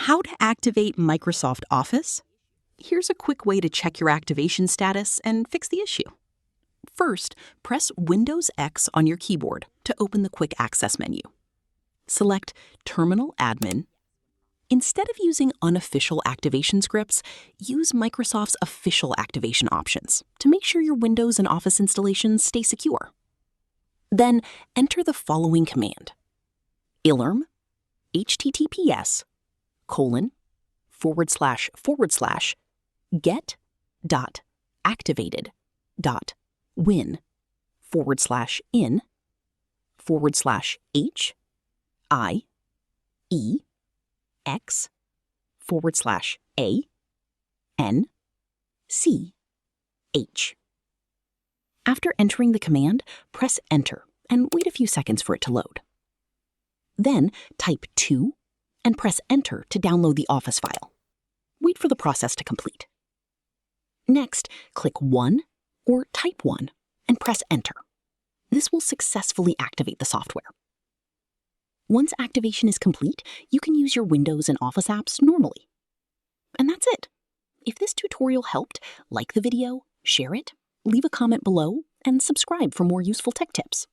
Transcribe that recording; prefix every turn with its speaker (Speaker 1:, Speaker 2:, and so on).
Speaker 1: How to activate Microsoft Office? Here's a quick way to check your activation status and fix the issue. First, press Windows X on your keyboard to open the Quick Access menu. Select Terminal Admin. Instead of using unofficial activation scripts, use Microsoft's official activation options to make sure your Windows and Office installations stay secure. Then enter the following command: ilrm get.activated.win/in/a/n/c/h. After entering the command, press Enter and wait a few seconds for it to load. Then type 2 and press Enter to download the Office file. Wait for the process to complete. Next, click 1 or type 1 and press Enter. This will successfully activate the software. Once activation is complete, you can use your Windows and Office apps normally. And that's it. If this tutorial helped, like the video, share it, leave a comment below, and subscribe for more useful tech tips.